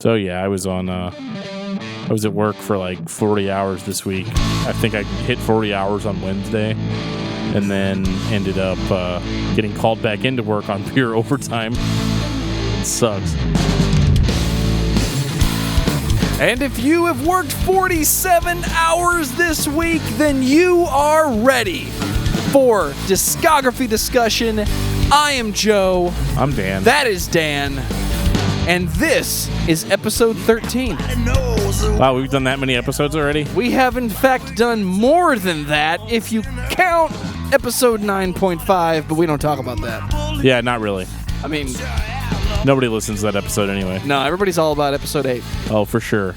So yeah, I was at work for like 40 hours this week. I think I hit 40 hours on Wednesday, and then ended up getting called back into work on pure overtime. It sucks. And if you have worked 47 hours this week, then you are ready for Discography Discussion. I am Joe. I'm Dan. That is Dan. And this is episode 13. Wow, we've done that many episodes already? We have, in fact, done more than that if you count episode 9.5, but we don't talk about that. Yeah, not really. I mean, nobody listens to that episode anyway. no, everybody's all about episode 8. Oh, for sure.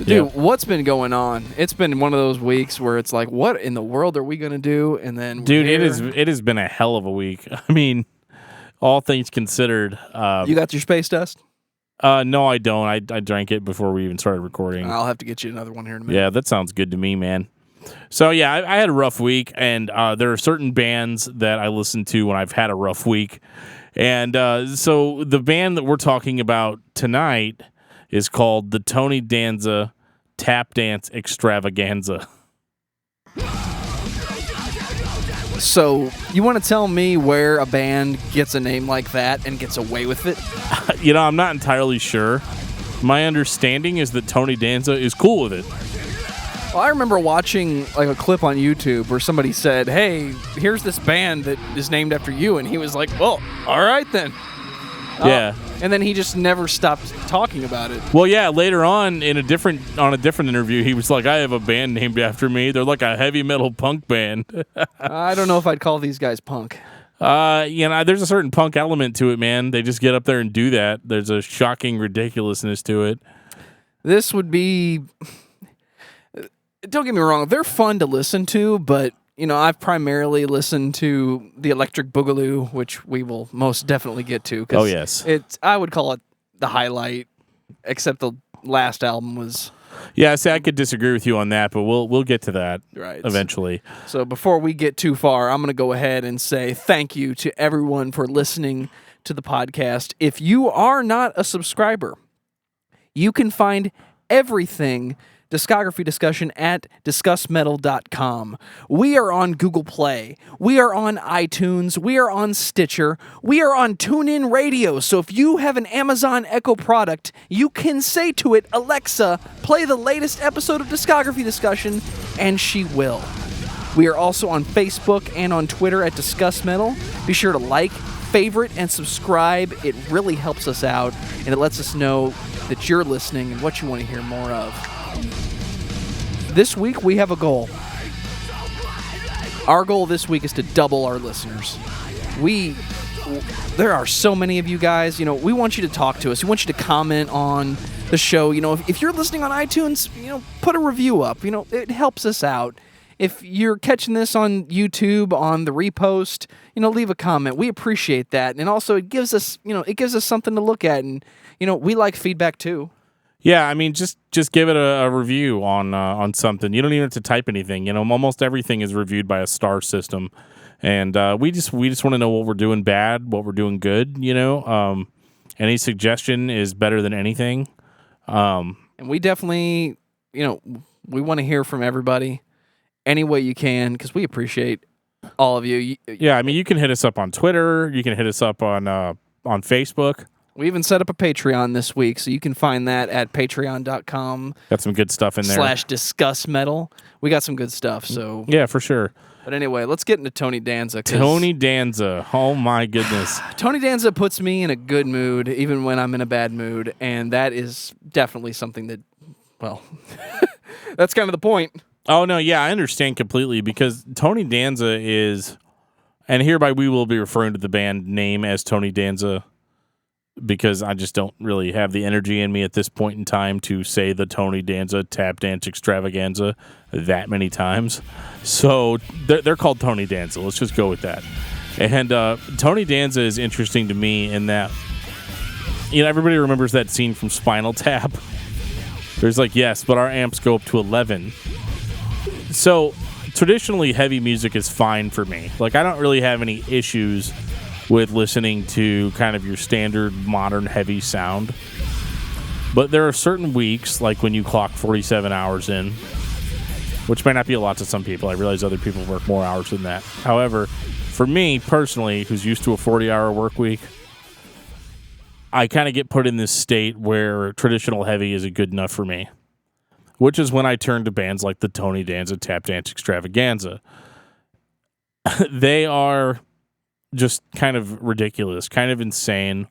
Dude, What's been going on? It's been one of those weeks where it's like, what in the world are we going to do? And then Dude, it has been a hell of a week. I mean, all things considered. You got your space dust? No, I don't. I drank it before we even started recording. I'll have to get you another one here in a minute. Yeah, that sounds good to me, man. So, yeah, I had a rough week, and there are certain bands that I listen to when I've had a rough week. And so the band that we're talking about tonight is called the Tony Danza Tapdance Extravaganza. So, you want to tell me where a band gets a name like that and gets away with it? You know, I'm not entirely sure. My understanding is that Tony Danza is cool with it. Well, I remember watching like a clip on YouTube where somebody said, hey, here's this band that is named after you. And he was like, well, all right then. Yeah. And then he just never stopped talking about it. Well, yeah, later on on a different interview, he was like, I have a band named after me. They're like a heavy metal punk band. I don't know if I'd call these guys punk. There's a certain punk element to it, man. They just get up there and do that. There's a shocking ridiculousness to it. This would be... Don't get me wrong, they're fun to listen to, but, you know, I've primarily listened to the Electric Boogaloo, which we will most definitely get to. Oh, yes. I would call it the highlight, except the last album was... Yeah, see, I could disagree with you on that, but we'll get to that eventually. So before we get too far, I'm going to go ahead and say thank you to everyone for listening to the podcast. If you are not a subscriber, you can find everything Discography Discussion at discussmetal.com. We are on Google Play. We are on iTunes. We are on Stitcher. We are on TuneIn Radio. So if you have an Amazon Echo product, you can say to it, Alexa, play the latest episode of Discography Discussion, and she will. We are also on Facebook and on Twitter at Discuss Metal. Be sure to like, favorite, and subscribe. It really helps us out, and it lets us know that you're listening and what you want to hear more of. This week, we have a goal. Our goal this week is to double our listeners. There are so many of you guys, you know, we want you to talk to us. We want you to comment on the show. You know, if you're listening on iTunes, you know, put a review up. You know, it helps us out. If you're catching this on YouTube, on the repost, you know, leave a comment. We appreciate that. And also, it gives us something to look at. And, you know, we like feedback too. Yeah, I mean, just give it a review on something. You don't even have to type anything. You know, almost everything is reviewed by a star system, and we just want to know what we're doing bad, what we're doing good. You know, any suggestion is better than anything. And we definitely, you know, we want to hear from everybody any way you can because we appreciate all of you. Yeah, I mean, you can hit us up on Twitter. You can hit us up on Facebook. We even set up a Patreon this week, so you can find that at patreon.com. Got some good stuff in there. /discussmetal. We got some good stuff, so... Yeah, for sure. But anyway, let's get into Tony Danza. Tony Danza. Oh, my goodness. Tony Danza puts me in a good mood, even when I'm in a bad mood, and that is definitely something that, well, that's kind of the point. Oh, no, yeah, I understand completely, because Tony Danza is... And hereby we will be referring to the band name as Tony Danza, because I just don't really have the energy in me at this point in time to say the Tony Danza Tapdance Extravaganza that many times. So they're called Tony Danza. Let's just go with that. And Tony Danza is interesting to me in that, you know, everybody remembers that scene from Spinal Tap. There's like, yes, but our amps go up to 11. So traditionally, heavy music is fine for me. Like, I don't really have any issues with listening to kind of your standard modern heavy sound. But there are certain weeks, like when you clock 47 hours in, which may not be a lot to some people. I realize other people work more hours than that. However, for me personally, who's used to a 40-hour work week, I kind of get put in this state where traditional heavy isn't good enough for me, which is when I turn to bands like the Tony Danza Tapdance Extravaganza. They are just kind of ridiculous, kind of insane,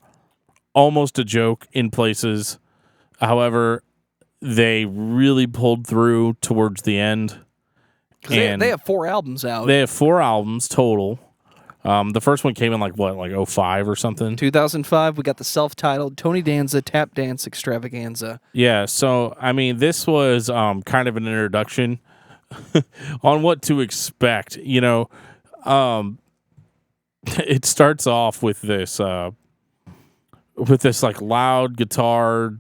almost a joke in places. However, they really pulled through towards the end. And they have 4 albums out. They have 4 albums total. The first one came in like 05 or something? 2005, we got the self-titled Tony Danza Tapdance Extravaganza. Yeah, so, I mean, this was kind of an introduction on what to expect. You know, it starts off with this like loud guitar,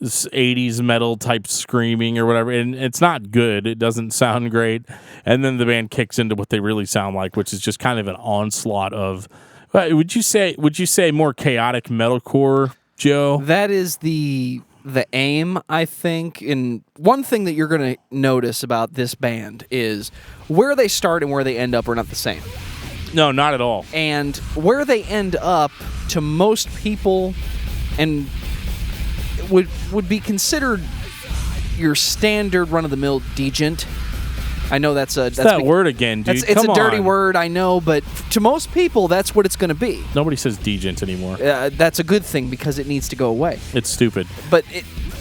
this 80s metal type screaming or whatever, and it's not good. It doesn't sound great. And then the band kicks into what they really sound like, which is just kind of an onslaught of, would you say more chaotic metalcore, Joe? That is the aim, I think. And one thing that you're going to notice about this band is where they start and where they end up are not the same. No, not at all. And where they end up, to most people, and would be considered your standard run-of-the-mill degent. I know that's that word again, dude. It's a dirty word, I know, but to most people, that's what it's going to be. Nobody says degent anymore. That's a good thing because it needs to go away. It's stupid. But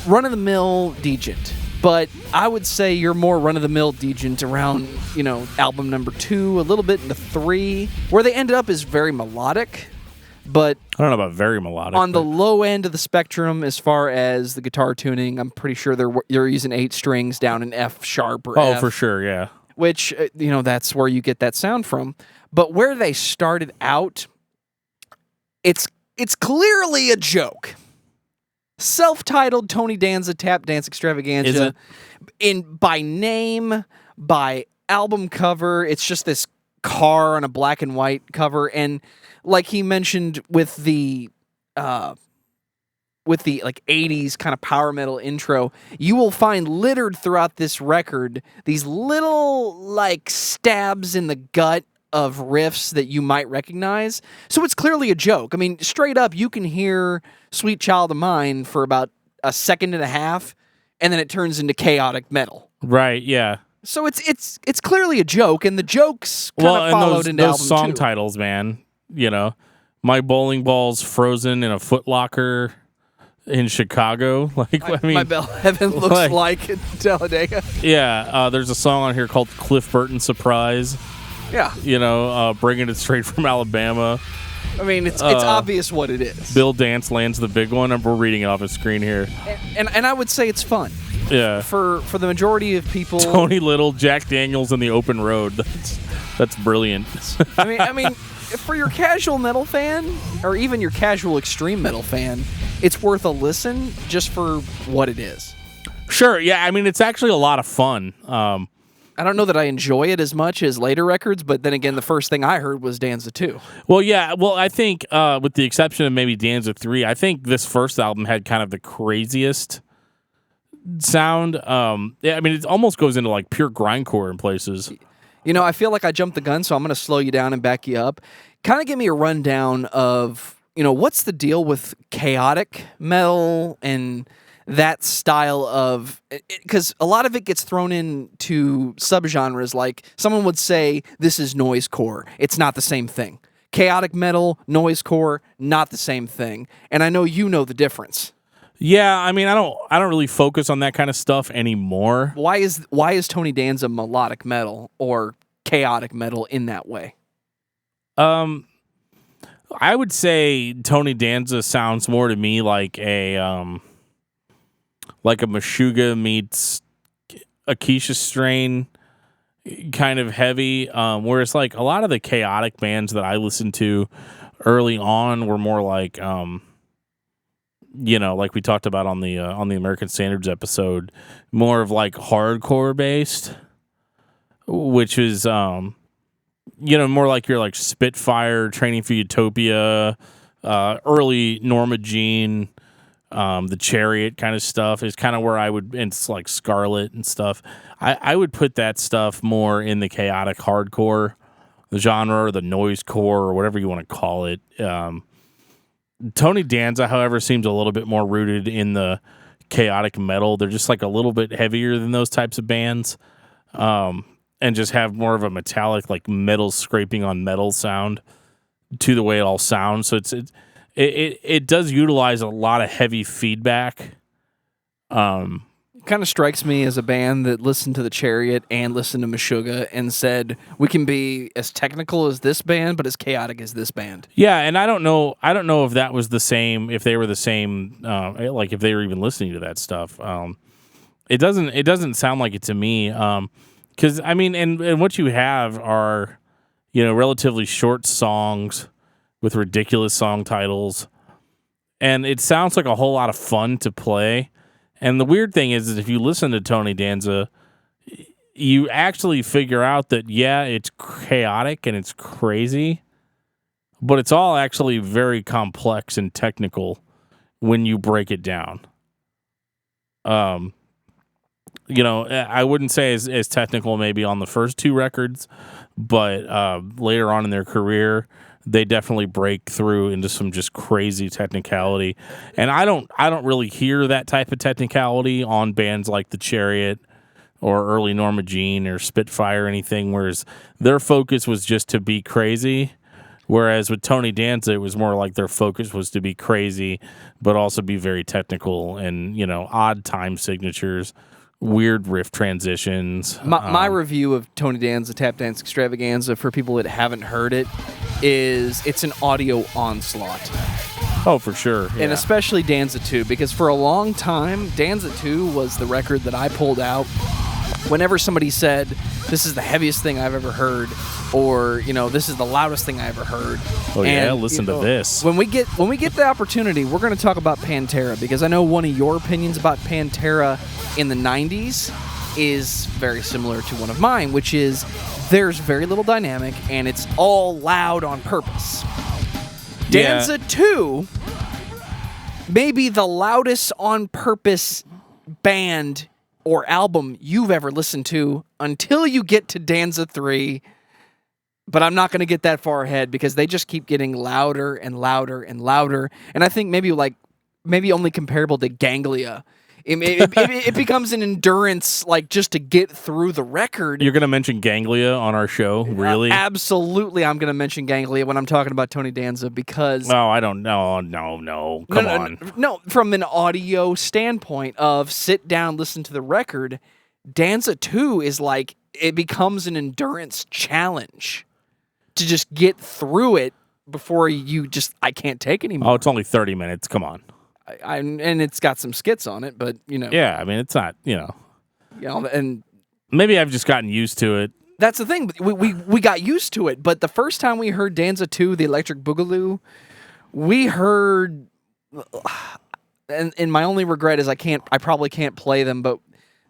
run-of-the-mill degent. But I would say you're more run-of-the-mill degent around, album number 2, a little bit into 3. Where they ended up is very melodic. But I don't know about very melodic. On the low end of the spectrum, as far as the guitar tuning, I'm pretty sure they're using 8 strings down in F sharp or F. Oh, for sure, yeah. Which, that's where you get that sound from. But where they started out, it's clearly a joke. Self-titled Tony Danza Tapdance Extravaganza. By name, by album cover, it's just this car on a black and white cover, and like he mentioned with the 80s kind of power metal intro, you will find littered throughout this record these little like stabs in the gut of riffs that you might recognize. So it's clearly a joke. I mean, straight up, you can hear Sweet Child of Mine for about a second and a half, and then it turns into chaotic metal. Right, yeah. So it's clearly a joke, and the jokes kind of followed into album 2. Those song titles, man. My bowling ball's frozen in a Foot Locker in Chicago. My bell heaven looks like in Talladega. Yeah, there's a song on here called Cliff Burton Surprise. Yeah. Bringing it straight from Alabama. I mean, it's obvious what it is. Bill Dance lands the big one, and we're reading it off the screen here. And I would say it's fun. Yeah. For the majority of people. Tony Little, Jack Daniels, and the Open Road. That's brilliant. I mean, for your casual metal fan, or even your casual extreme metal fan, it's worth a listen just for what it is. Sure, yeah. I mean, it's actually a lot of fun. I don't know that I enjoy it as much as later records, but then again, the first thing I heard was Danza 2. Well, yeah. Well, I think with the exception of maybe Danza 3, I think this first album had kind of the craziest sound. Yeah, I mean, it almost goes into like pure grindcore in places. I feel like I jumped the gun, so I'm going to slow you down and back you up. Kind of give me a rundown of, what's the deal with chaotic metal and that style of, because a lot of it gets thrown into subgenres. Like someone would say, this is noisecore. It's not the same thing. Chaotic metal, noisecore, not the same thing. And I know you know the difference. Yeah, I mean, I don't really focus on that kind of stuff anymore. Why is Tony Danza melodic metal or chaotic metal in that way? I would say Tony Danza sounds more to me like a Meshuggah meets Acacia Strain kind of heavy, whereas like a lot of the chaotic bands that I listened to early on were more like like we talked about on the American Standards episode, more of like hardcore based, which is more like your like Spitfire, Training for Utopia, early Norma Jean, the Chariot kind of stuff is kind of where I would, and it's like Scarlet and stuff. I would put that stuff more in the chaotic hardcore, the genre, or the noise core, or whatever you want to call it. Tony Danza, however, seems a little bit more rooted in the chaotic metal. They're just like a little bit heavier than those types of bands, and just have more of a metallic, like metal scraping on metal sound to the way it all sounds. So it does utilize a lot of heavy feedback. Kind of strikes me as a band that listened to the Chariot and listened to Meshuggah and said, we can be as technical as this band, but as chaotic as this band. Yeah, and I don't know if that was the same, if they were the same, like if they were even listening to that stuff. It doesn't sound like it to me. Because I mean, and what you have are, relatively short songs with ridiculous song titles, and it sounds like a whole lot of fun to play. And the weird thing is that if you listen to Tony Danza, you actually figure out that, yeah, it's chaotic and it's crazy, but it's all actually very complex and technical when you break it down. I wouldn't say as technical maybe on the first two records, but later on in their career, they definitely break through into some just crazy technicality. And I don't really hear that type of technicality on bands like The Chariot or early Norma Jean or Spitfire or anything, whereas their focus was just to be crazy. Whereas with Tony Danza, it was more like their focus was to be crazy, but also be very technical and, odd time signatures, weird riff transitions. My review of Tony Danza Tapdance Extravaganza, for people that haven't heard it, is it's an audio onslaught. Oh, for sure. Yeah. And especially Danza 2, because for a long time, Danza 2 was the record that I pulled out whenever somebody said, this is the heaviest thing I've ever heard, or, this is the loudest thing I ever heard. Oh, yeah, listen to this. When we get the opportunity, we're going to talk about Pantera, because I know one of your opinions about Pantera in the 90s is very similar to one of mine, which is there's very little dynamic, and it's all loud on purpose. Danza 2 may be the loudest on purpose band or album you've ever listened to until you get to Danza 3. But I'm not going to get that far ahead because they just keep getting louder and louder and louder. And I think maybe only comparable to Ganglia. It becomes an endurance, like, just to get through the record. You're going to mention Ganglia on our show, really? Absolutely, I'm going to mention Ganglia when I'm talking about Tony Danza because... No, I don't know. No. Come on. No, from an audio standpoint of sit down, listen to the record, Danza 2 is like, it becomes an endurance challenge to just get through it before you just, I can't take anymore. Oh, it's only 30 minutes. Come on. And it's got some skits on it, but Yeah, I mean, it's not, and maybe I've just gotten used to it. That's the thing. We got used to it, but the first time we heard Danza 2, the Electric Boogaloo, we heard, and my only regret is I probably can't play them, but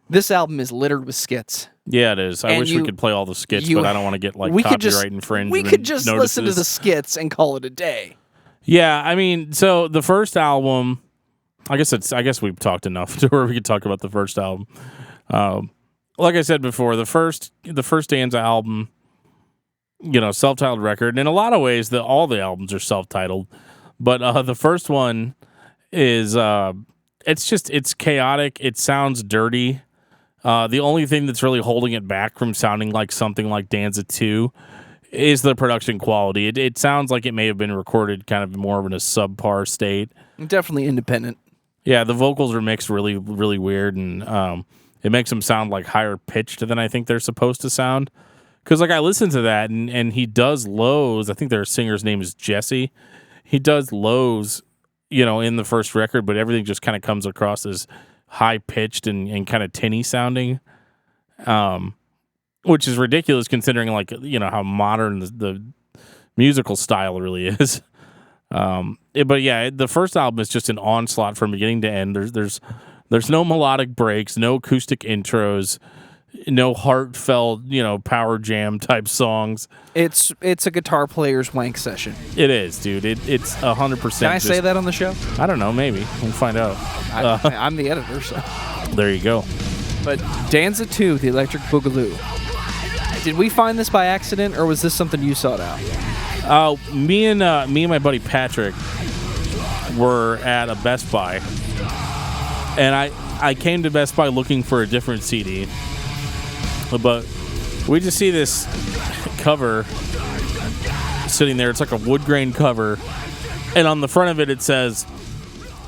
this album is littered with skits. Yeah, it is. I wish we could play all the skits, but I don't want to get copyright infringement. We could just notices. Listen to the skits and call it a day. Yeah, I mean, so the first album, I guess we've talked enough to where we could talk about the first album. Like I said before, the first Danza album, self-titled record. And in a lot of ways, all the albums are self-titled, but the first one is it's chaotic. It sounds dirty. The only thing that's really holding it back from sounding like something like Danza 2 is the production quality. It sounds like it may have been recorded kind of more of in a subpar state. Definitely independent. Yeah, the vocals are mixed really, really weird, and it makes them sound like higher pitched than I think they're supposed to sound. Because I listened to that, and he does lows. I think their singer's name is Jesse. He does lows, in the first record, but everything just kind of comes across as high pitched and kind of tinny sounding. Which is ridiculous considering, how modern the musical style really is. But yeah, the first album is just an onslaught from beginning to end. There's no melodic breaks, no acoustic intros. no heartfelt, power jam type songs. It's a guitar player's wank session. It is, dude. It's 100%. Can I say that on the show? I don't know. Maybe we'll find out. I'm the editor, so. There you go. But Danza 2, the Electric Boogaloo. Did we find this by accident, or was this something you sought out? Me and my buddy Patrick were at a Best Buy, and I came to Best Buy looking for a different CD, but we just see this cover sitting there. It's like a wood grain cover, and on the front of it, it says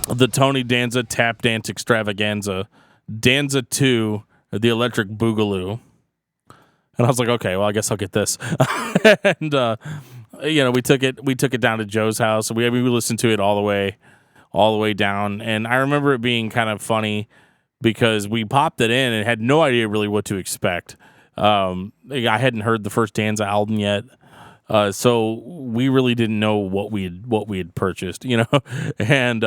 the Tony Danza Tapdance Extravaganza, Danza 2, the Electric Boogaloo. And I was like, okay, well, I guess I'll get this. And we took it down to Joe's house. We listened to it all the way down. And I remember it being kind of funny because we popped it in and had no idea really what to expect. I hadn't heard the first Danza album yet, so we really didn't know what we had purchased, And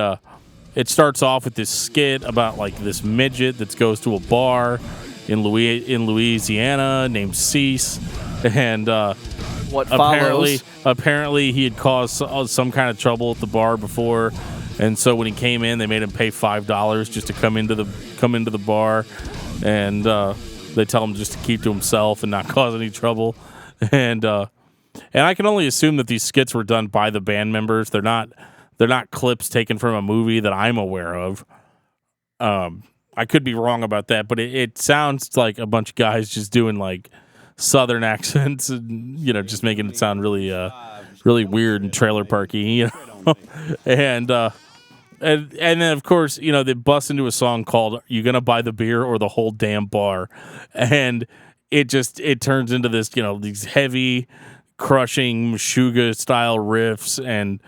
it starts off with this skit about like this midget that goes to a bar in Louisiana named Cease, and what follows? Apparently he had caused some kind of trouble at the bar before, and so when he came in, they made him pay $5 just to come into the bar, and they tell him just to keep to himself and not cause any trouble, and I can only assume that these skits were done by the band members. They're not clips taken from a movie that I'm aware of. I could be wrong about that, but it sounds like a bunch of guys just doing like Southern accents and just making it sound really weird and trailer parky, and then of course they bust into a song called "You Gonna Buy the Beer or the Whole Damn Bar," and it turns into this these heavy, crushing Meshuggah style riffs and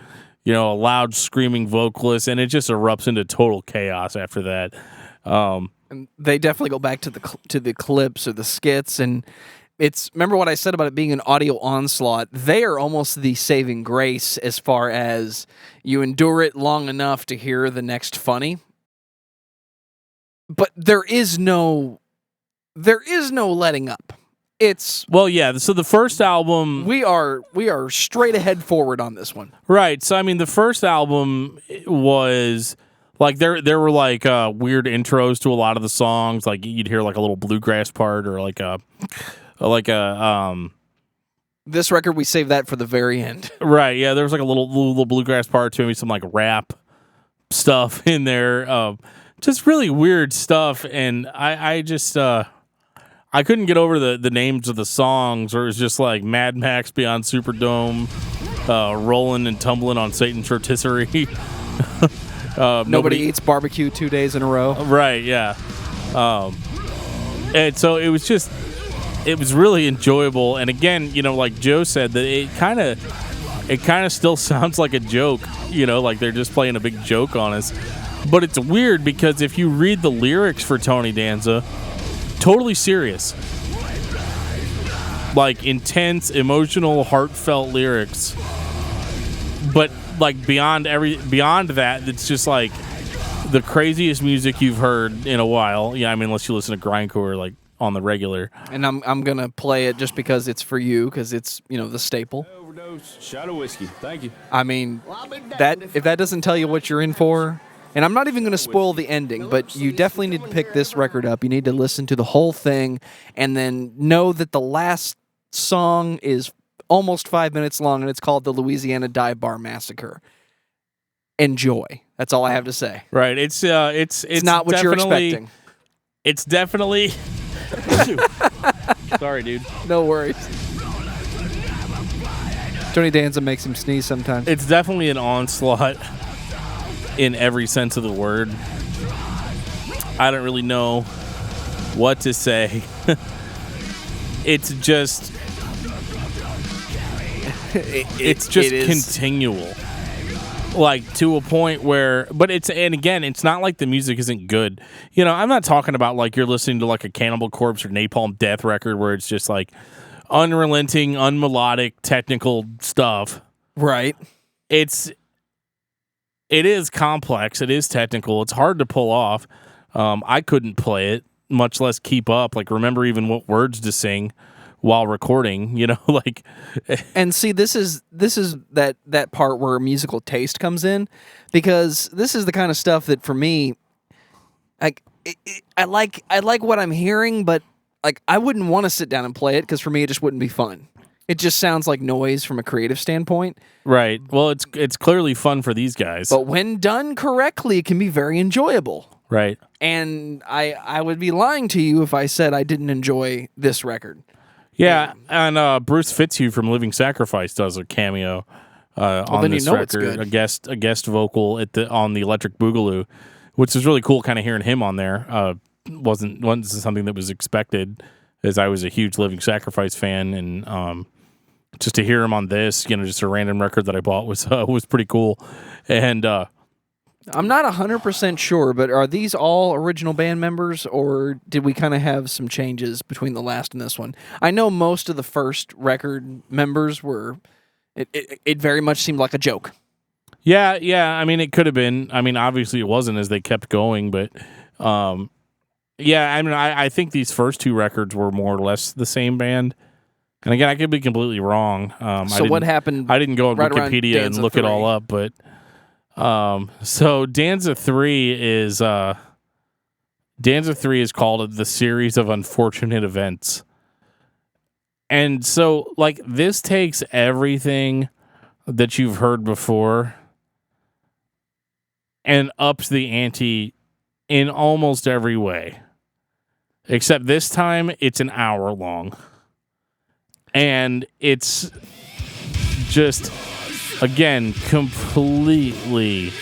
a loud screaming vocalist, and it just erupts into total chaos after that. And they definitely go back to the clips or the skits, and remember what I said about it being an audio onslaught. They are almost the saving grace as far as you endure it long enough to hear the next funny. But there is no letting up. So the first album, we are straight ahead forward on this one, right? So I mean, the first album was like there were like weird intros to a lot of the songs. Like you'd hear like a little bluegrass part or like a This record, we saved that for the very end. Right? Yeah, there was like a little bluegrass part to maybe some like rap stuff in there. Just really weird stuff, and I just I couldn't get over the names of the songs, or it was just like Mad Max Beyond Superdome, Rolling and Tumbling on Satan's Rotisserie. Nobody eats barbecue 2 days in a row. Right, yeah. And so it was really enjoyable. And again, like Joe said, that it kind of still sounds like a joke, like they're just playing a big joke on us. But it's weird because if you read the lyrics for Tony Danza, totally serious. Like intense, emotional, heartfelt lyrics. But like beyond that, it's just like the craziest music you've heard in a while. Yeah, I mean, unless you listen to grindcore like on the regular. And I'm gonna play it just because it's for you, because it's the staple. Overdose, shot of whiskey. Thank you. I mean, if that doesn't tell you what you're in for. And I'm not even going to spoil the ending, but you definitely need to pick this record up. You need to listen to the whole thing and then know that the last song is almost 5 minutes long, and it's called the Louisiana Dive Bar Massacre. Enjoy. That's all I have to say. Right. It's not what you're expecting. It's definitely... Sorry, dude. No worries. Tony Danza makes him sneeze sometimes. It's definitely an onslaught in every sense of the word. I don't really know what to say. It's just continual. Like to a point where, it's not like the music isn't good. I'm not talking about like you're listening to like a Cannibal Corpse or Napalm Death record where it's just like unrelenting, unmelodic, technical stuff. Right. It is complex. It is technical. It's hard to pull off. I couldn't play it. much less keep up. Like, remember even what words to sing while recording, like. And see, this is that part where musical taste comes in, because this is the kind of stuff that for me, like, I like what I'm hearing, but like I wouldn't want to sit down and play it, because for me it just wouldn't be fun. It just sounds like noise from a creative standpoint. Right. Well, it's clearly fun for these guys. But when done correctly, it can be very enjoyable. Right. And I would be lying to you if I said I didn't enjoy this record. Yeah, and Bruce Fitzhugh from Living Sacrifice does a cameo on this record, a guest vocal on the Electric Boogaloo, which is really cool. Kind of hearing him on there wasn't something that was expected, as I was a huge Living Sacrifice fan, and just to hear him on this, just a random record that I bought was pretty cool. And I'm not 100% sure, but are these all original band members, or did we kind of have some changes between the last and this one? I know most of the first record members were. It very much seemed like a joke. Yeah. I mean, it could have been. I mean, obviously it wasn't, as they kept going, but yeah. I mean, I think these first two records were more or less the same band. And again, I could be completely wrong. So what happened? I didn't go on right Wikipedia and look it all up, but so Danza 3 is called The Series of Unfortunate Events. And so, like, this takes everything that you've heard before and ups the ante in almost every way. Except this time, it's an hour long. And it's just, again, completely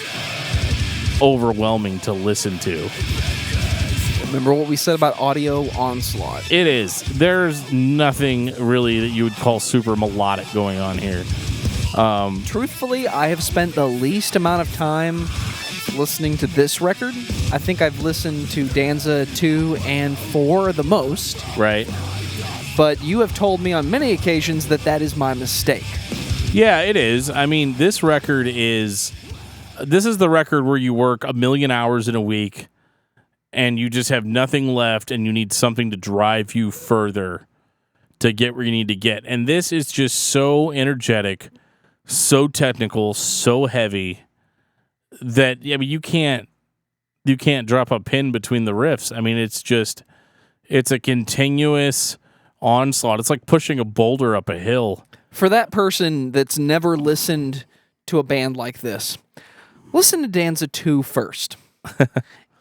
overwhelming to listen to. Remember what we said about audio onslaught? It is. There's nothing really that you would call super melodic going on here. Truthfully, I have spent the least amount of time listening to this record. I think I've listened to Danza 2 and 4 the most. Right. But you have told me on many occasions that is my mistake. Yeah, it is. I mean, this is the record where you work 1 million hours in a week and you just have nothing left and you need something to drive you further to get where you need to get. And this is just so energetic, so technical, so heavy that, I mean, you can't drop a pin between the riffs. I mean, it's a continuous onslaught. It's like pushing a boulder up a hill. For that person that's never listened to a band like this, listen to Danza 2 first.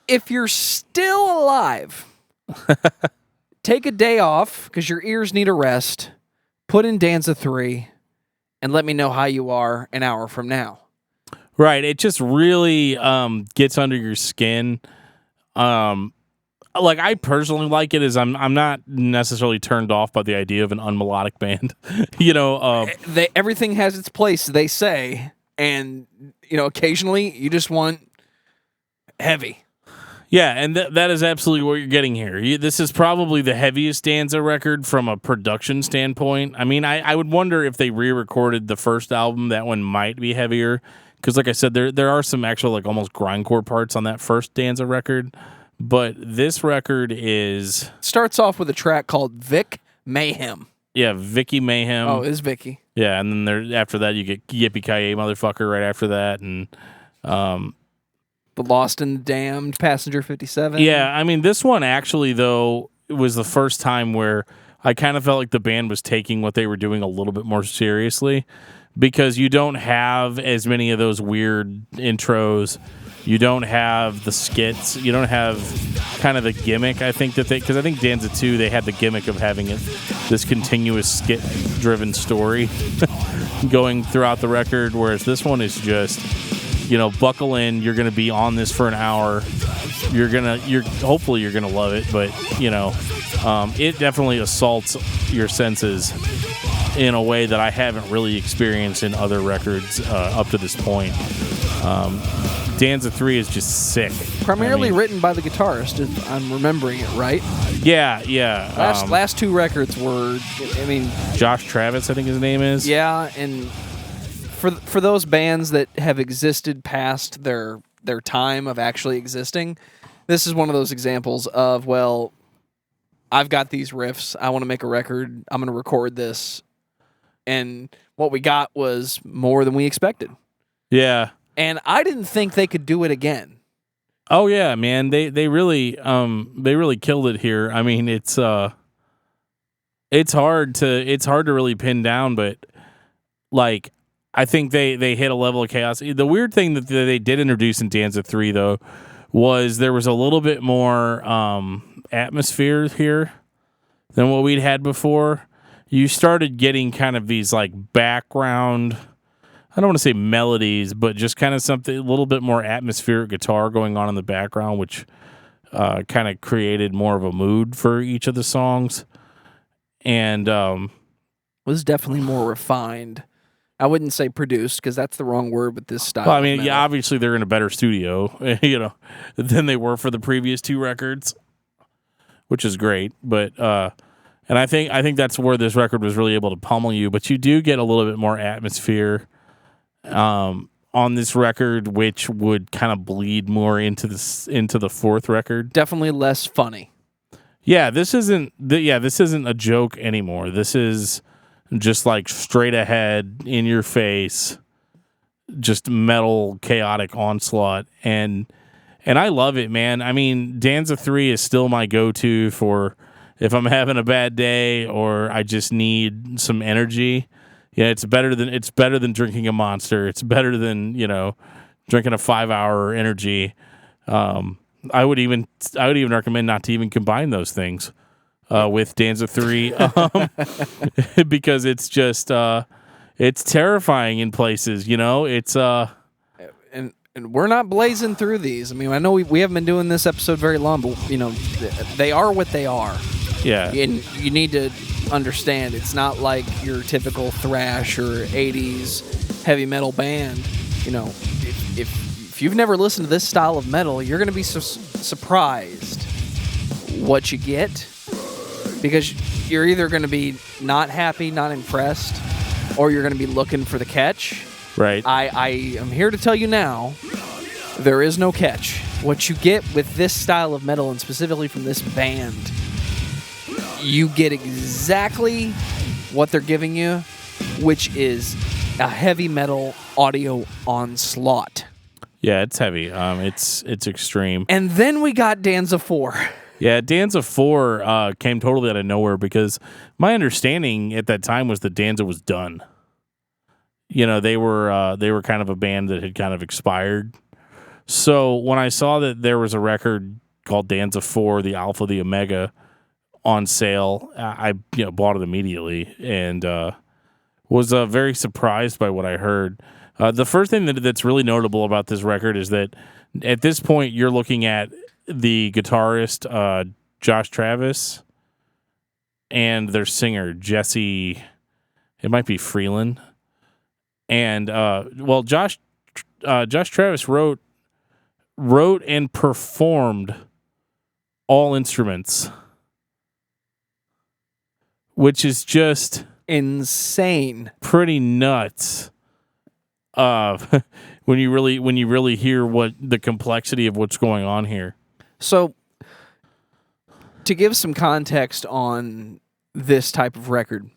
If you're still alive, take a day off because your ears need a rest, put in Danza 3, and let me know how you are an hour from now. Right. It just really gets under your skin. Like, I personally like it, as I'm not necessarily turned off by the idea of an unmelodic band. Everything has its place, they say, and occasionally you just want heavy. Yeah, and that is absolutely what you're getting here. This is probably the heaviest Danza record from a production standpoint. I mean, I would wonder if they re-recorded the first album, that one might be heavier, because like I said, there are some actual, like, almost grindcore parts on that first Danza record. But this record starts off with a track called Vic Mayhem. Yeah, Vicky Mayhem. Oh, it's Vicky. Yeah, and then after that you get Yippee-Ki-Yay Motherfucker right after that, and The Lost and the Damned, Passenger 57. Yeah, I mean, this one actually, though, was the first time where I kind of felt like the band was taking what they were doing a little bit more seriously, because you don't have as many of those weird intros. You don't have the skits. You don't have kind of the gimmick, I think, because I think Danza 2, they had the gimmick of having this continuous skit-driven story going throughout the record, whereas this one is just, buckle in. You're going to be on this for an hour. Hopefully you're going to love it, but, it definitely assaults your senses in a way that I haven't really experienced in other records up to this point. Danza 3 is just sick. Primarily written by the guitarist, if I'm remembering it right. Yeah. Last two records were, Josh Travis, I think his name is. Yeah, and for those bands that have existed past their time of actually existing, this is one of those examples of, well, I've got these riffs. I want to make a record. I'm going to record this. And what we got was more than we expected. Yeah. And I didn't think they could do it again. Oh yeah, man. They really killed it here. I mean, it's hard to really pin down, but like I think they hit a level of chaos. The weird thing that they did introduce in Danza 3 though was there was a little bit more atmosphere here than what we'd had before. You started getting kind of these like background, I don't want to say melodies, but just kind of something a little bit more atmospheric guitar going on in the background, which kind of created more of a mood for each of the songs. And was definitely more refined. I wouldn't say produced because that's the wrong word with this style. Well, I mean, yeah, obviously they're in a better studio, than they were for the previous two records, which is great. But and I think that's where this record was really able to pummel you. But you do get a little bit more atmosphere on this record, which would kind of bleed more into the fourth record. Definitely less funny. Yeah, this isn't a joke anymore. This is just like straight ahead, in your face, just metal, chaotic onslaught, and I love it, man. I mean, Danza 3 is still my go-to for if I'm having a bad day or I just need some energy. Yeah, it's better than drinking a Monster. It's better than, drinking a 5-hour energy. I would even recommend not to even combine those things with Danza 3 because it's just it's terrifying in places. It's and we're not blazing through these. I mean, I know we haven't been doing this episode very long, but they are what they are. Yeah, and you need to understand it's not like your typical thrash or 80s heavy metal band. If you've never listened to this style of metal, you're going to be surprised what you get, because you're either going to be not happy, not impressed, or you're going to be looking for the catch. Right. I am here to tell you now, there is no catch. What you get with this style of metal, and specifically from this band, you get exactly what they're giving you, which is a heavy metal audio onslaught. Yeah, it's heavy. It's extreme. And then we got Danza 4. Yeah, Danza 4 came totally out of nowhere because my understanding at that time was that Danza was done. They were kind of a band that had kind of expired. So when I saw that there was a record called Danza 4, the Alpha, the Omega, on sale, I bought it immediately and was very surprised by what I heard. The first thing that's really notable about this record is that at this point you're looking at the guitarist Josh Travis and their singer Jesse, it might be Freeland, and Josh Travis wrote and performed all instruments, which is just insane, pretty nuts. When you really hear what the complexity of what's going on here. So, to give some context on this type of record,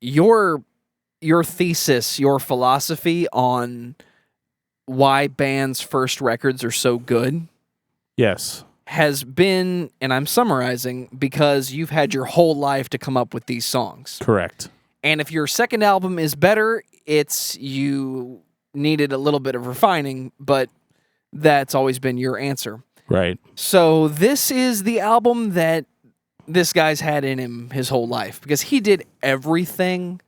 your thesis, your philosophy on why bands' first records are so good, yes, has been, and I'm summarizing, because you've had your whole life to come up with these songs. Correct. And if your second album is better, it's you needed a little bit of refining, but that's always been your answer. Right. So this is the album that this guy's had in him his whole life, because he did everything.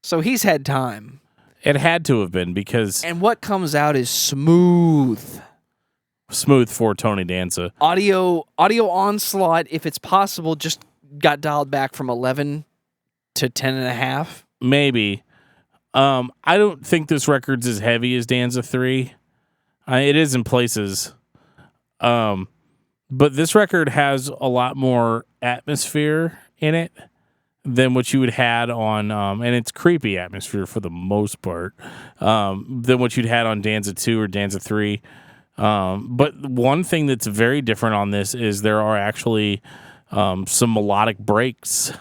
So he's had time. It had to have been, because... And what comes out is smooth. Smooth for Tony Danza. Audio onslaught, if it's possible, just got dialed back from 11 to 10.5. Maybe. I don't think this record's as heavy as Danza 3. It is in places. But this record has a lot more atmosphere in it than what you would had on, and it's creepy atmosphere for the most part, than what you'd had on Danza 2 or Danza 3. But one thing that's very different on this is there are actually some melodic breaks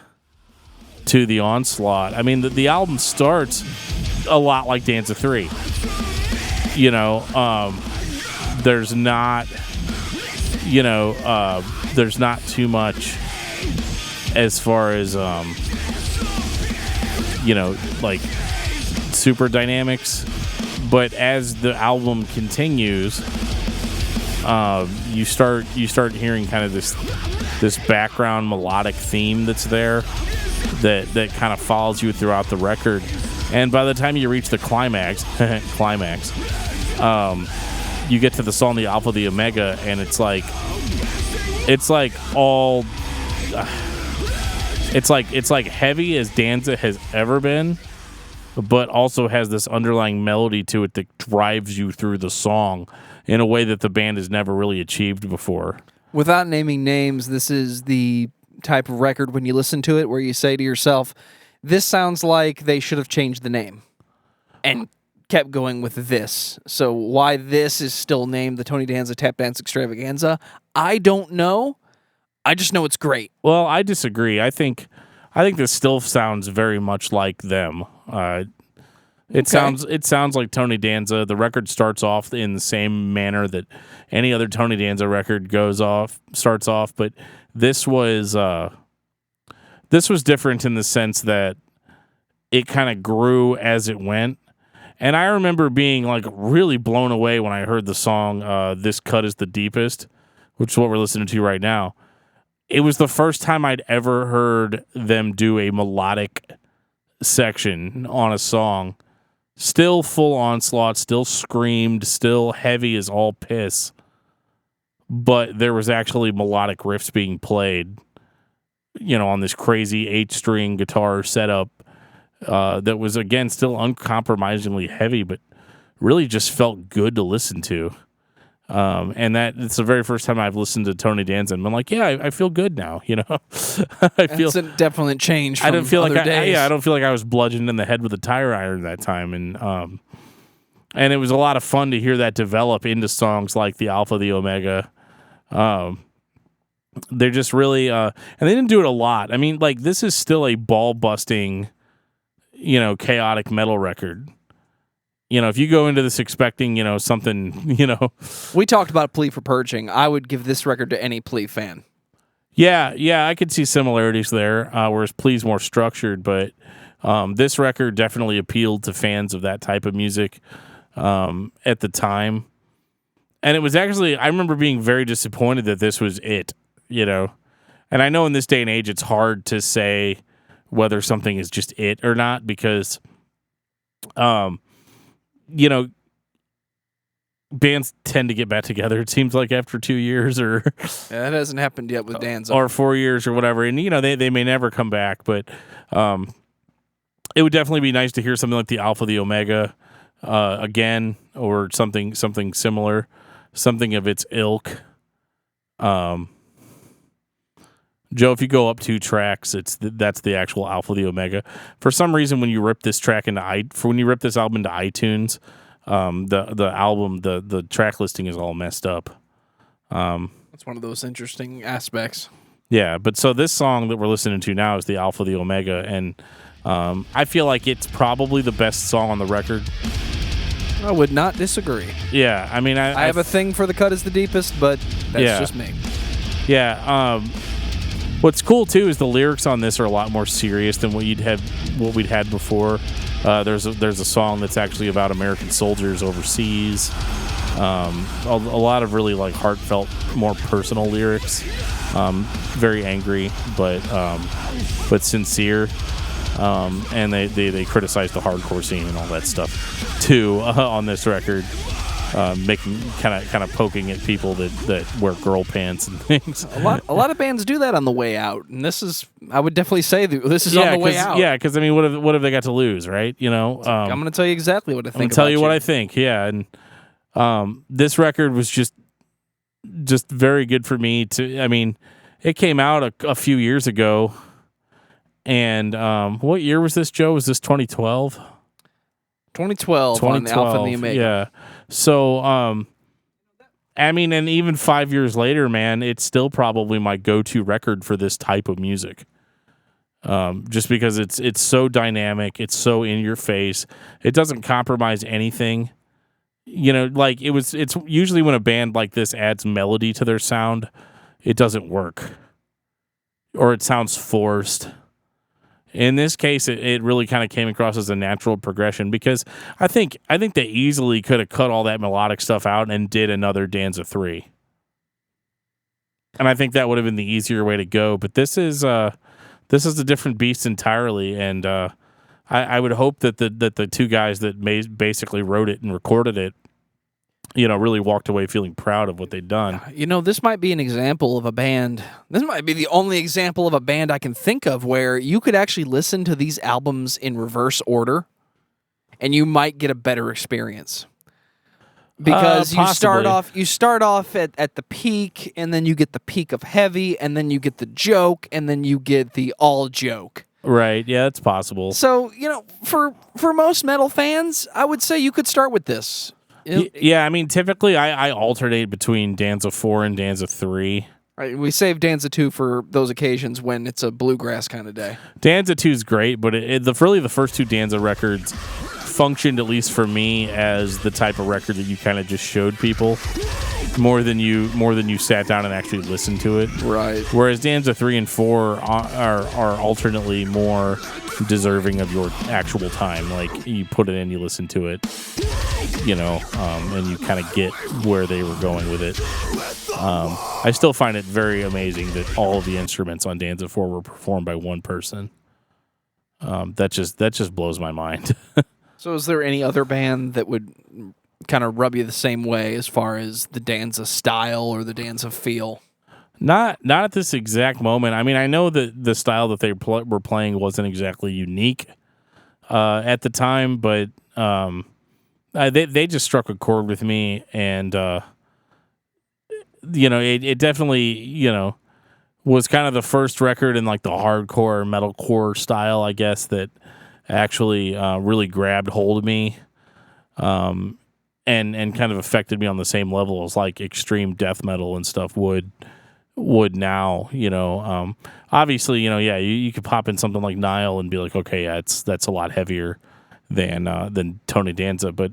to the onslaught. I mean, the album starts a lot like Danza 3. You know, there's not too much as far as like super dynamics, but as the album continues, you start hearing kind of this background melodic theme that's there that kind of follows you throughout the record. And by the time you reach the climax, you get to the song "The Alpha, the Omega," and it's like heavy as Danza has ever been, but also has this underlying melody to it that drives you through the song in a way that the band has never really achieved before. Without naming names, this is the type of record when you listen to it where you say to yourself, this sounds like they should have changed the name and kept going with this. So why this is still named the Tony Danza Tapdance Extravaganza, I don't know. I just know it's great. Well, I disagree. I think this still sounds very much like them. It sounds like Tony Danza. The record starts off in the same manner that any other Tony Danza record starts off, but this was different in the sense that it kind of grew as it went. And I remember being like really blown away when I heard the song "This Cut Is the Deepest," which is what we're listening to right now. It was the first time I'd ever heard them do a melodic section on a song. Still full onslaught, still screamed, still heavy as all piss. But there was actually melodic riffs being played, on this crazy 8-string guitar setup that was, again, still uncompromisingly heavy, but really just felt good to listen to. And that it's the very first time I've listened to Tony Danza, and I'm like, yeah, I feel good now. I feel it's a definite change. From I don't feel other like days. I don't feel like I was bludgeoned in the head with a tire iron that time, and it was a lot of fun to hear that develop into songs like the Alpha, the Omega. They're just really, and they didn't do it a lot. I mean, like, this is still a ball busting, chaotic metal record. If you go into this expecting, something, We talked about Plea for Purging. I would give this record to any Plea fan. Yeah, I could see similarities there, whereas Plea's more structured, but this record definitely appealed to fans of that type of music at the time. And it was actually, I remember being very disappointed that this was it, And I know in this day and age, it's hard to say whether something is just it or not, because, bands tend to get back together, it seems like, after 2 years or that hasn't happened yet with Danza. or 4 years or whatever. And, they may never come back, but it would definitely be nice to hear something like the Alpha, the Omega again, or something similar, something of its ilk. Joe, if you go up 2 tracks, that's the actual Alpha, the Omega. For some reason, when you rip this album into iTunes, the album, the track listing is all messed up. That's one of those interesting aspects. Yeah, but so this song that we're listening to now is the Alpha, the Omega, and I feel like it's probably the best song on the record. I would not disagree. Yeah, I mean, I have a thing for The Cut Is the Deepest, but that's just me. Yeah. What's cool too is the lyrics on this are a lot more serious than what we'd had before. There's a song that's actually about American soldiers overseas. A lot of really like heartfelt, more personal lyrics. Very angry, but sincere. And they criticize the hardcore scene and all that stuff too on this record. Making kind of poking at people that wear girl pants and things. A lot of bands do that on the way out, and I would definitely say this is on the way out. Yeah, because I mean, what have they got to lose, right? I'm going to tell you exactly what I think. I'm going to tell you what I think. Yeah, and this record was just very good for me. I mean, it came out a few years ago, and what year was this, Joe? Was this 2012? 2012 on the Alpha and the Omega. Yeah. So, I mean, and even 5 years later, man, it's still probably my go-to record for this type of music. Just because it's so dynamic, it's so in your face. It doesn't compromise anything. You know, like it's usually when a band like this adds melody to their sound, it doesn't work. Or it sounds forced. In this case, it really kind of came across as a natural progression because I think they easily could have cut all that melodic stuff out and did another Danza 3. And I think that would have been the easier way to go. But this is a different beast entirely, and I would hope that the two guys that basically wrote it and recorded it, you know, really walked away feeling proud of what they'd done. You know, this might be an example of a band. This might be the only example of a band I can think of where you could actually listen to these albums in reverse order, and you might get a better experience. Because you start off at the peak, and then you get the peak of heavy, and then you get the joke, and then you get the all joke. Right, yeah, it's possible. So, you know, for most metal fans, I would say you could start with this. Yeah, I mean, typically I alternate between Danza 4 and Danza 3. Right, we save Danza 2 for those occasions when it's a bluegrass kind of day. Danza 2 is great, but really the first two Danza records functioned, at least for me, as the type of record that you kind of just showed people more than you sat down and actually listened to it. Right. Whereas Danza 3 and 4 are alternately more deserving of your actual time. Like, you put it in, you listen to it, you know, and you kind of get where they were going with it. I still find it very amazing that all of the instruments on Danza 4 were performed by one person. That just blows my mind. So is there any other band that would kind of rub you the same way as far as the Danza style or the Danza feel? Not at this exact moment. I mean, I know that the style that they were playing wasn't exactly unique at the time, but they just struck a chord with me, and you know, it definitely, you know, was kind of the first record in like the hardcore metalcore style, I guess, that actually really grabbed hold of me, and kind of affected me on the same level as like extreme death metal and stuff would now, you know. Obviously, you know, yeah, you could pop in something like Nile and be like, okay, yeah, that's a lot heavier than Tony Danza, but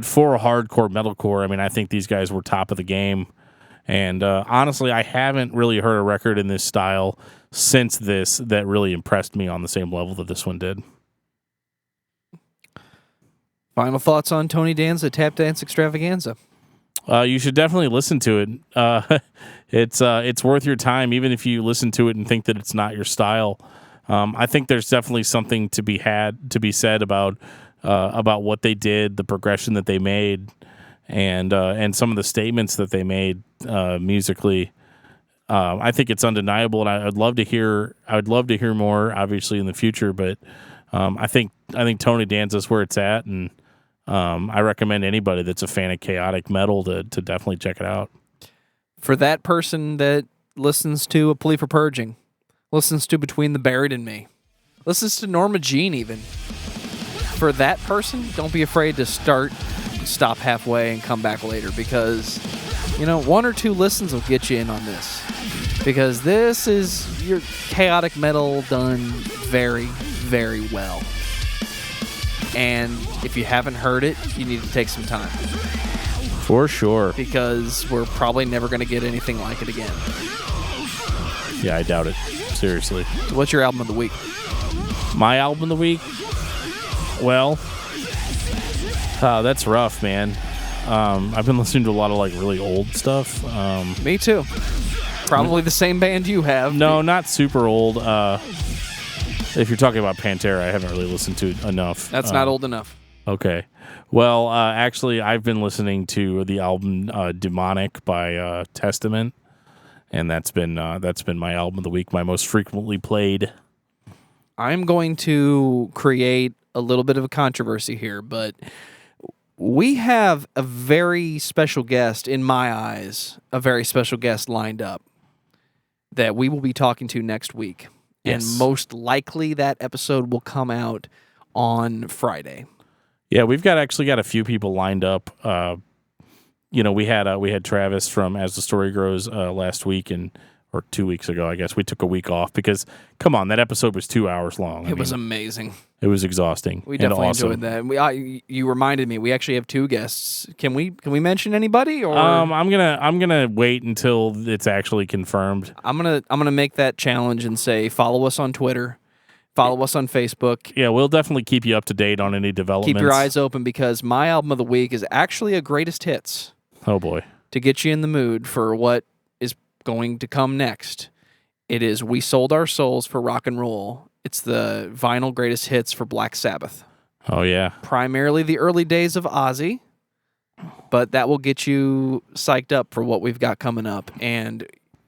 for a hardcore metalcore, I mean, I think these guys were top of the game. And honestly, I haven't really heard a record in this style since this that really impressed me on the same level that this one did. Final thoughts on Tony Danza Tapdance Extravaganza? You should definitely listen to it. It's worth your time, even if you listen to it and think that it's not your style. I think there's definitely something to be said about what they did, the progression that they made, and some of the statements that they made musically. I think it's undeniable, and I'd love to hear more, obviously, in the future. But I think Tony Danza is where it's at, and I recommend anybody that's a fan of chaotic metal to definitely check it out. For that person that listens to A Plea for Purging, listens to Between the Buried and Me, listens to Norma Jean even, for that person, don't be afraid to stop halfway and come back later, because, you know, one or two listens will get you in on this, because this is your chaotic metal done very, very well. And if you haven't heard it, you need to take some time. For sure. Because we're probably never going to get anything like it again. Yeah, I doubt it. Seriously. So what's your album of the week? My album of the week? Well, that's rough, man. I've been listening to a lot of like really old stuff. Me too. Probably the same band you have. No, not super old. If you're talking about Pantera, I haven't really listened to it enough. That's not old enough. Okay. Well, actually, I've been listening to the album Demonic by Testament, and that's been my album of the week, my most frequently played. I'm going to create a little bit of a controversy here, but we have a very special guest, in my eyes, a very special guest lined up that we will be talking to next week. Yes. And most likely that episode will come out on Friday. Yeah, we've actually got a few people lined up we had Travis from As the Story Grows last week or 2 weeks ago, I guess. We took a week off because, come on, that episode was 2 hours long. It was amazing. It was exhausting. We definitely and awesome. enjoyed that. You reminded me. We actually have 2 guests. Can we mention anybody? Or I'm gonna wait until it's actually confirmed. I'm gonna make that challenge and say follow us on Twitter, follow us on Facebook. Yeah, we'll definitely keep you up to date on any developments. Keep your eyes open because my album of the week is actually a greatest hits. Oh boy! To get you in the mood for what is going to come next, it is We Sold Our Souls for Rock and Roll. It's the vinyl greatest hits for Black Sabbath. Oh, yeah. Primarily the early days of Ozzy, but that will get you psyched up for what we've got coming up. And,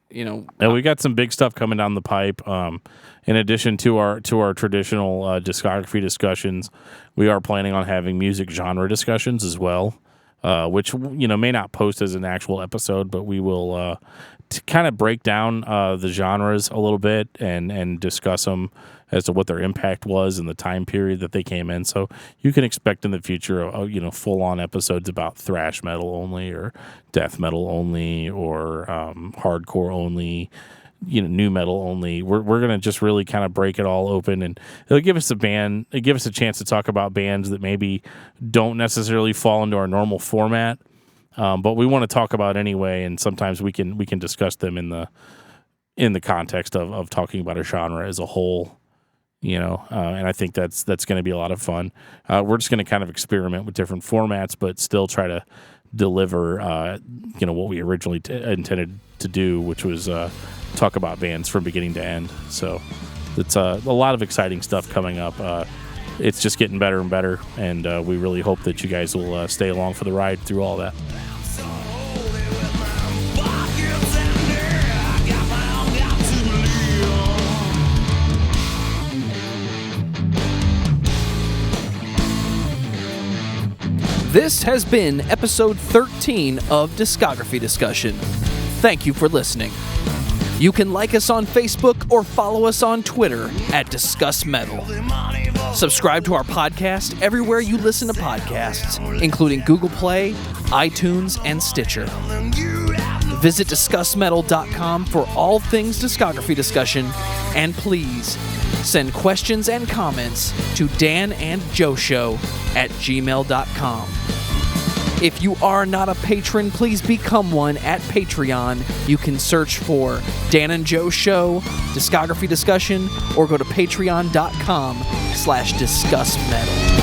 and we got some big stuff coming down the pipe. In addition to our traditional discography discussions, we are planning on having music genre discussions as well. Which may not post as an actual episode, but we will kind of break down the genres a little bit and discuss them as to what their impact was in the time period that they came in. So you can expect in the future, full on episodes about thrash metal only, or death metal only, or hardcore only. Nu metal only. We're gonna just really kind of break it all open, and it'll give us a chance to talk about bands that maybe don't necessarily fall into our normal format, but we want to talk about anyway. And sometimes we can discuss them in the context of talking about a genre as a whole. And I think that's going to be a lot of fun. We're just going to kind of experiment with different formats, but still try to deliver what we originally intended to do, which was talk about bands from beginning to end. So it's a lot of exciting stuff coming up. It's just getting better and better, and we really hope that you guys will stay along for the ride through all that. This has been episode 13 of Discography Discussion. Thank you for listening. You can like us on Facebook or follow us on Twitter at discussmetal. Subscribe to our podcast everywhere you listen to podcasts, including Google Play, iTunes, and Stitcher. Visit discussmetal.com for all things discography discussion, and please send questions and comments to danandjoeshow at gmail.com. If you are not a patron, please become one at Patreon. You can search for Dan and Joe Show, Discography Discussion, or go to patreon.com/discussmetal.